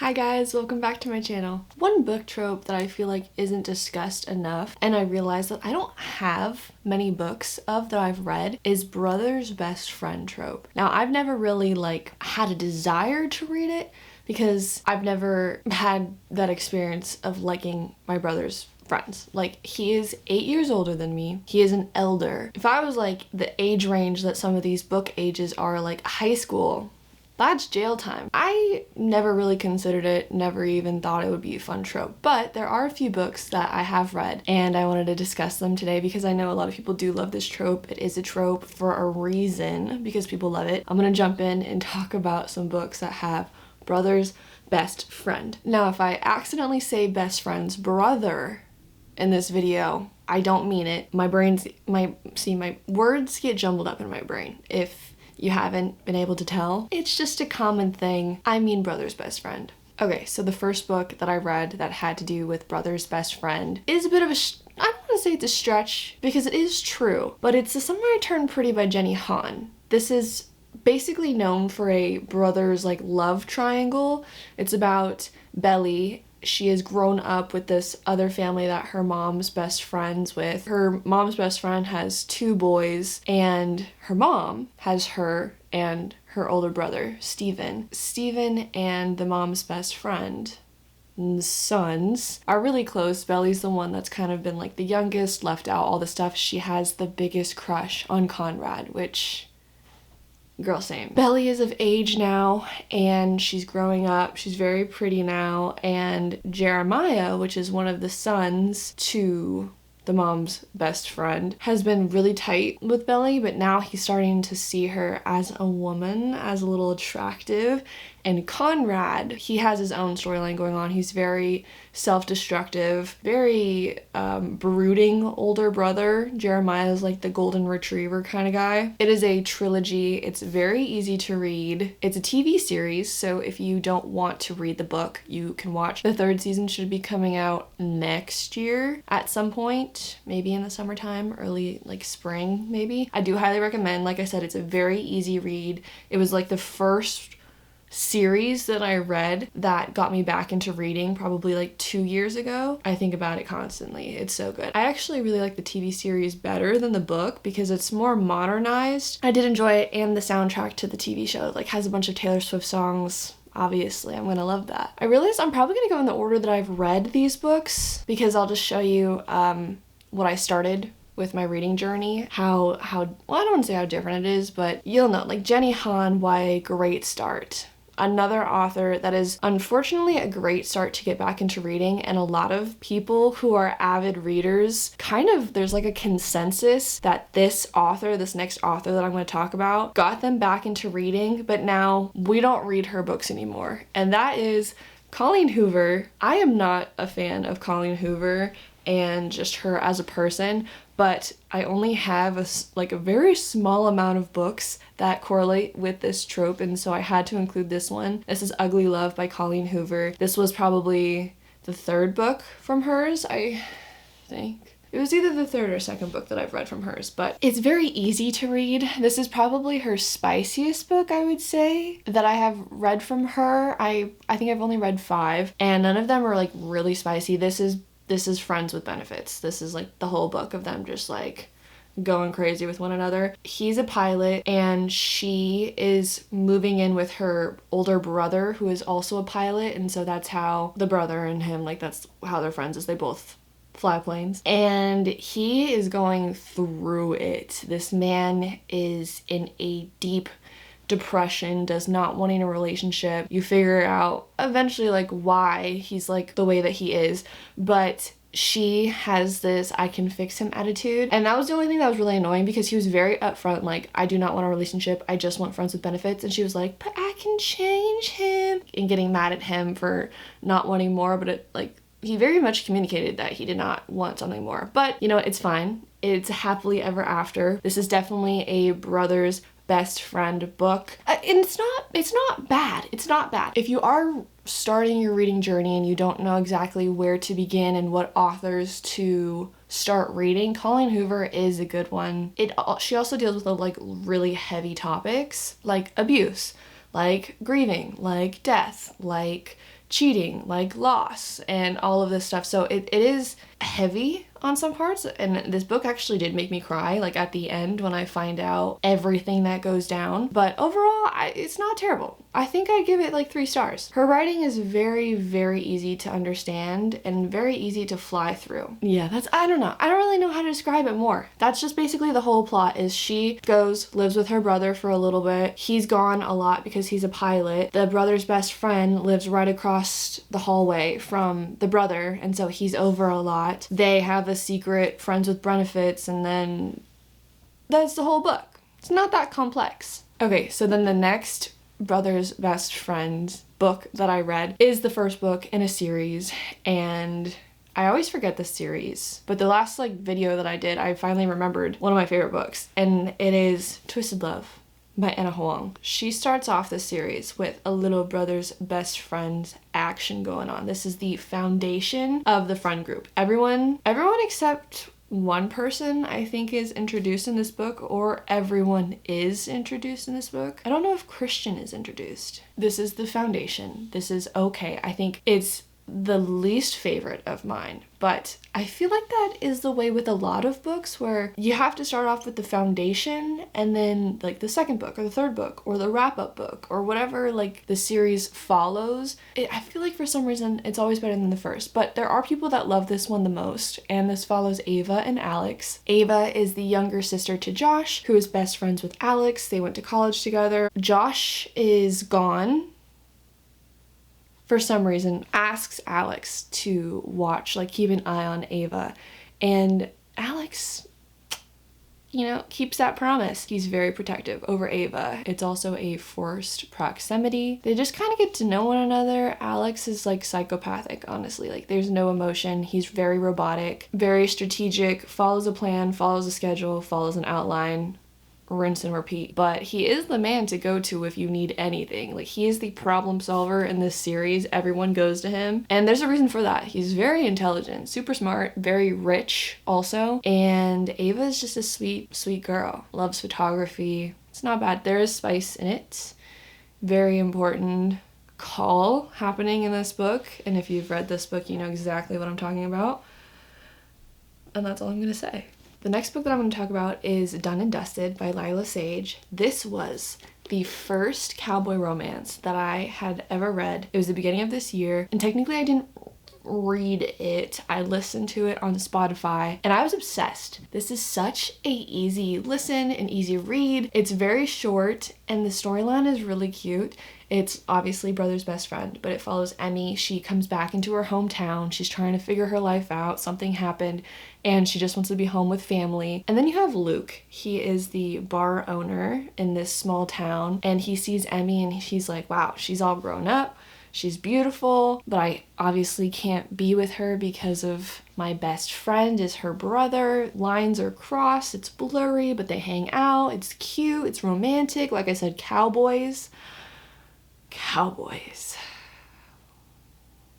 Hi guys, welcome back to my channel. One book trope that I feel like isn't discussed enough, and I realize that I don't have many books of that I've read, is brother's best friend trope. Now, I've never really had a desire to read it because I've never had that experience of liking my brother's friends. He is 8 years older than me. He is an elder. If I was the age range that some of these book ages are, like high school, that's jail time. I never really considered it, never even thought it would be a fun trope, but there are a few books that I have read and I wanted to discuss them today because I know a lot of people do love this trope. It is a trope for a reason because people love it. I'm gonna jump in and talk about some books that have brother's best friend. Now, if I accidentally say best friend's brother in this video, I don't mean it. My words get jumbled up in my brain. If you haven't been able to tell, it's just a common thing. I mean brother's best friend. Okay, so the first book that I read that had to do with brother's best friend is a bit of a, I don't want to say it's a stretch because it is true, but it's The Summer I Turned Pretty by Jenny Han. This is basically known for a brother's love triangle. It's about Belly. She has grown up with this other family that her mom's best friend's with. Her mom's best friend has 2 boys, and her mom has her and her older brother, Steven. Steven and the mom's best friend, sons, are really close. Belly's the one that's kind of been the youngest, left out all the stuff. She has the biggest crush on Conrad, which, girl, same. Belly is of age now and she's growing up. She's very pretty now, and Jeremiah, which is one of the sons to the mom's best friend, has been really tight with Belly, but now he's starting to see her as a woman, as a little attractive. And Conrad, he has his own storyline going on. He's very self-destructive, very brooding older brother. Jeremiah's the golden retriever kind of guy. It is a trilogy. It's very easy to read. It's a TV series, so if you don't want to read the book, you can watch. The 3rd season should be coming out next year at some point, maybe in the summertime, early spring maybe. I do highly recommend. Like I said, it's a very easy read. It was the first series that I read that got me back into reading probably 2 years ago. I think about it constantly. It's so good. I actually really like the TV series better than the book because it's more modernized. I did enjoy it, and the soundtrack to the TV show has a bunch of Taylor Swift songs. Obviously, I'm gonna love that. I realized I'm probably gonna go in the order that I've read these books because I'll just show you what I started with my reading journey, well, I don't want to say how different it is, but you'll know. Jenny Han, why a great start. Another author that is unfortunately a great start to get back into reading, and a lot of people who are avid readers there's a consensus that this next author that I'm going to talk about, got them back into reading, but now we don't read her books anymore, and that is Colleen Hoover. I am not a fan of Colleen Hoover and just her as a person, but I only have a very small amount of books that correlate with this trope, and so I had to include this one. This is Ugly Love by Colleen Hoover. This was probably the 3rd book from hers, I think. It was either the 3rd or 2nd book that I've read from hers, but it's very easy to read. This is probably her spiciest book, I would say, that I have read from her. I think I've only read 5, and none of them are really spicy. This is Friends with Benefits. This is the whole book of them just going crazy with one another. He's a pilot and she is moving in with her older brother who is also a pilot, and so that's how the brother and him, that's how they're friends, is they both fly planes. And he is going through it. This man is in a deep depression, does not wanting a relationship. You figure out eventually why he's the way that he is, but she has this I can fix him attitude, and that was the only thing that was really annoying because he was very upfront I do not want a relationship, I just want friends with benefits, and she was but I can change him, and getting mad at him for not wanting more, but it he very much communicated that he did not want something more. But it's fine. It's happily ever after. This is definitely a brother's best friend book. And it's not bad. It's not bad. If you are starting your reading journey and you don't know exactly where to begin and what authors to start reading, Colleen Hoover is a good one. She also deals with really heavy topics like abuse, like grieving, like death, like cheating, like loss, and all of this stuff. So it is heavy on some parts, and this book actually did make me cry, like at the end when I find out everything that goes down. But overall, it's not terrible. I think I'd give it like 3 stars. Her writing is very, very easy to understand and very easy to fly through. Yeah, I don't know. I don't really know how to describe it more. That's just basically the whole plot. Is she lives with her brother for a little bit. He's gone a lot because he's a pilot. The brother's best friend lives right across the hallway from the brother, and so he's over a lot. They have a secret friends with benefits, and then that's the whole book. It's not that complex. Okay, so then the next brother's best friend book that I read is the first book in a series, and I always forget this series, but the last video that I did, I finally remembered one of my favorite books, and it is Twisted Love by Anna Huang. She starts off the series with a little brother's best friend's action going on. This is the foundation of the friend group. Everyone except one person I think is introduced in this book, or everyone is introduced in this book. I don't know if Christian is introduced. This is the foundation. This is okay. I think it's the least favorite of mine, but I feel like that is the way with a lot of books, where you have to start off with the foundation and then the second book or the third book or the wrap-up book or whatever the series follows. I feel like for some reason it's always better than the first, but there are people that love this one the most, and this follows Ava and Alex. Ava is the younger sister to Josh, who is best friends with Alex. They went to college together. Josh is gone for some reason, asks Alex to watch, keep an eye on Ava, and Alex, keeps that promise. He's very protective over Ava. It's also a forced proximity. They just kind of get to know one another. Alex is psychopathic, honestly. There's no emotion. He's very robotic, very strategic, follows a plan, follows a schedule, follows an outline, rinse and repeat. But he is the man to go to if you need anything. He is the problem solver in this series. Everyone goes to him, and there's a reason for that. He's very intelligent, super smart, very rich also, and Ava is just a sweet girl. Loves photography. It's not bad. There is spice in it. Very important call happening in this book, and if you've read this book, you know exactly what I'm talking about, and that's all I'm gonna say. The next book that I'm going to talk about is Done and Dusted by Lila Sage. This was the first cowboy romance that I had ever read. It was the beginning of this year, and technically I didn't read it. I listened to it on Spotify, and I was obsessed. This is such a easy listen and easy read. It's very short, and the storyline is really cute. It's obviously brother's best friend, but it follows Emmy. She comes back into her hometown. She's trying to figure her life out. Something happened, and she just wants to be home with family. And then you have Luke. He is the bar owner in this small town, and he sees Emmy, and he's like, wow, she's all grown up. She's beautiful, but I obviously can't be with her because of my best friend is her brother. Lines are crossed. It's blurry, but they hang out. It's cute. It's romantic. Like I said, cowboys.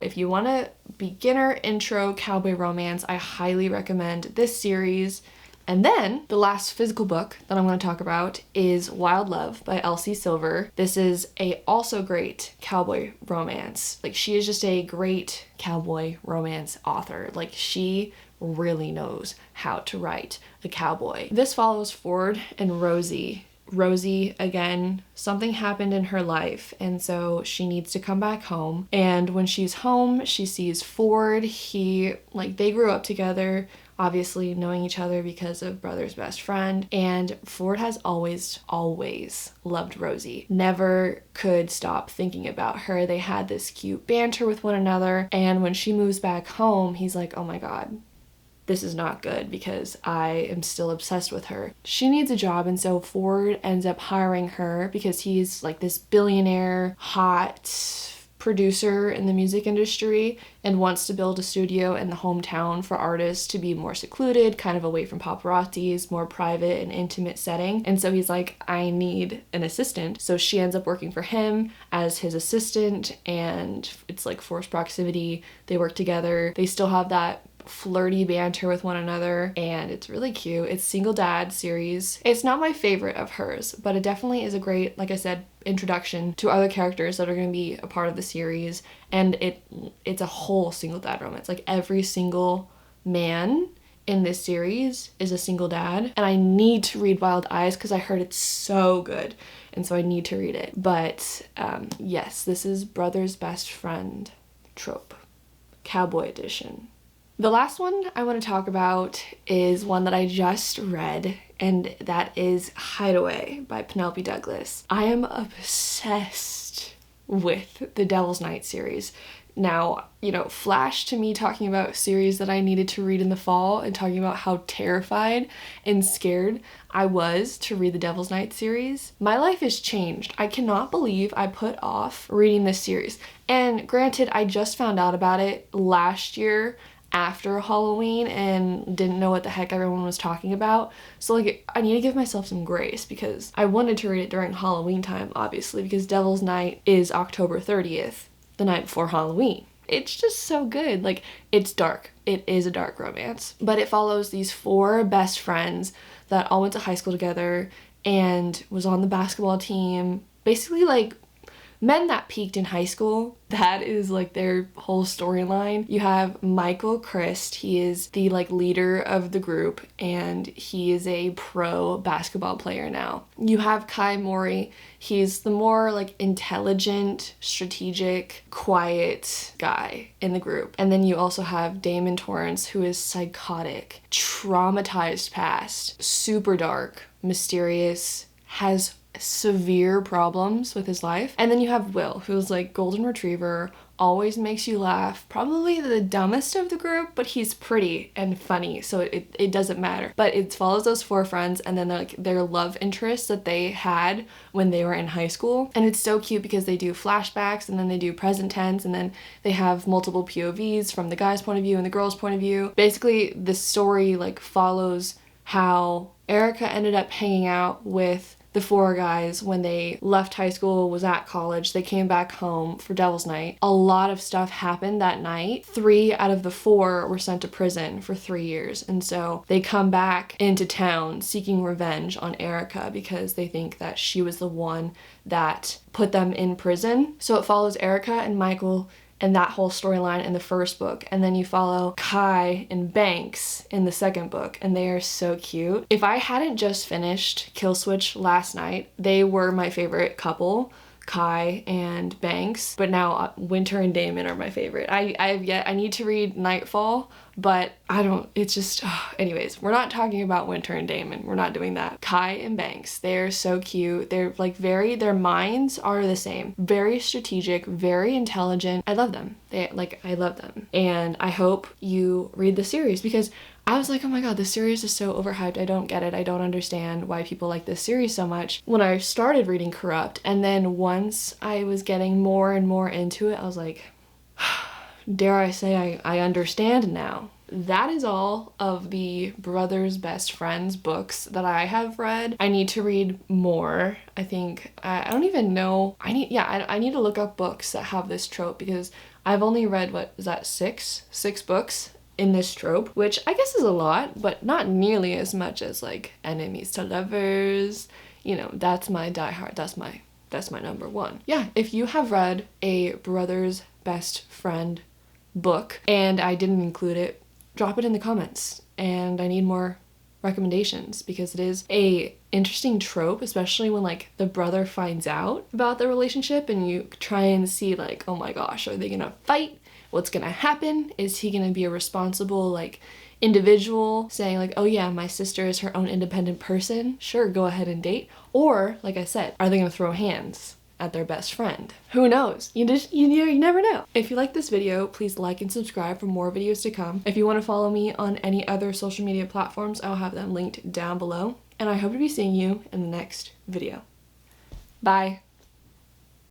If you want a beginner intro cowboy romance, I highly recommend this series. And then the last physical book that I'm going to talk about is Wild Love by Elsie Silver. This is a also great cowboy romance. She is just a great cowboy romance author. She really knows how to write a cowboy. This follows Ford and Rosie. Rosie, again, something happened in her life, and so she needs to come back home. And when she's home, she sees Ford. They grew up together, obviously knowing each other because of brother's best friend. And Ford has always loved Rosie. Never could stop thinking about her. They had this cute banter with one another. And when she moves back home, he's like, oh my God, this is not good because I am still obsessed with her. She needs a job, and so Ford ends up hiring her because he's this billionaire, hot producer in the music industry and wants to build a studio in the hometown for artists to be more secluded, kind of away from paparazzis, more private and intimate setting. And so he's like, I need an assistant. So she ends up working for him as his assistant, and it's forced proximity. They work together. They still have that flirty banter with one another, and it's really cute. It's single dad series. It's not my favorite of hers, but it definitely is a great, like I said, introduction to other characters that are going to be a part of the series, and it's a whole single dad romance. Like every single man in this series is a single dad, and I need to read Wild Eyes because I heard it's so good, and so I need to read it. But yes, this is Brother's Best Friend Trope, Cowboy Edition. The last one I want to talk about is one that I just read, and that is Hideaway by Penelope Douglas. I am obsessed with the Devil's Night series. Now, you know, flash to me talking about series that I needed to read in the fall and talking about how terrified and scared I was to read the Devil's Night series. My life has changed. I cannot believe I put off reading this series. And granted, I just found out about it last year after Halloween and didn't know what the heck everyone was talking about. So like, I need to give myself some grace because I wanted to read it during Halloween time, obviously, because Devil's Night is October 30th. The night before Halloween. It's just so good. Like, it's dark. It is a dark romance. But it follows these 4 best friends that all went to high school together and was on the basketball team. Basically, like, men that peaked in high school. That is, like, their whole storyline. You have Michael Christ. He is the, like, leader of the group, and he is a pro basketball player now. You have Kai Mori. He's the more, like, intelligent, strategic, quiet guy in the group. And then you also have Damon Torrance, who is psychotic, traumatized past, super dark, mysterious, has severe problems with his life. And then you have Will, who's like golden retriever, always makes you laugh, probably the dumbest of the group, but he's pretty and funny, so it doesn't matter. But it follows those 4 friends and then like their love interests that they had when they were in high school. And it's so cute because they do flashbacks and then they do present tense and then they have multiple POVs from the guy's point of view and the girl's point of view. Basically, the story like follows how Erica ended up hanging out with the 4 guys when they left high school, was at college. They came back home for Devil's Night. A lot of stuff happened that night. 3 out of the 4 were sent to prison for 3 years. And so they come back into town seeking revenge on Erica because they think that she was the one that put them in prison. So it follows Erica and Michael and that whole storyline in the first book, and then you follow Kai and Banks in the second book, and they are so cute. If I hadn't just finished Kill Switch last night, they were my favorite couple, Kai and Banks, but now Winter and Damon are my favorite. I need to read Nightfall, but it's just, anyways, we're not talking about Winter and Damon. We're not doing that. Kai and Banks, they're so cute. They're like their minds are the same. Very strategic, very intelligent. I love them. I love them. And I hope you read the series because I was like, oh my god, this series is so overhyped. I don't get it. I don't understand why people like this series so much. When I started reading Corrupt, and then once I was getting more and more into it, I was like, dare I say I understand now. That is all of the Brothers Best Friends books that I have read. I need to read more. I think, I don't even know. I need to look up books that have this trope because I've only read, what is that, 6 books in this trope, which I guess is a lot, but not nearly as much as like Enemies to Lovers. You know, that's my diehard. That's my number one. Yeah, if you have read a Brothers Best Friend book and I didn't include it, drop it in the comments. And I need more recommendations because it is a interesting trope, especially when like the brother finds out about the relationship and you try and see like, oh my gosh, are they gonna fight? What's gonna happen? Is he gonna be a responsible like individual saying like, oh yeah, my sister is her own independent person, sure, go ahead and date? Or like I said, are they gonna throw hands at their best friend? Who knows? You never know. If you like this video, please like and subscribe for more videos to come. If you want to follow me on any other social media platforms, I'll have them linked down below. And I hope to be seeing you in the next video. Bye.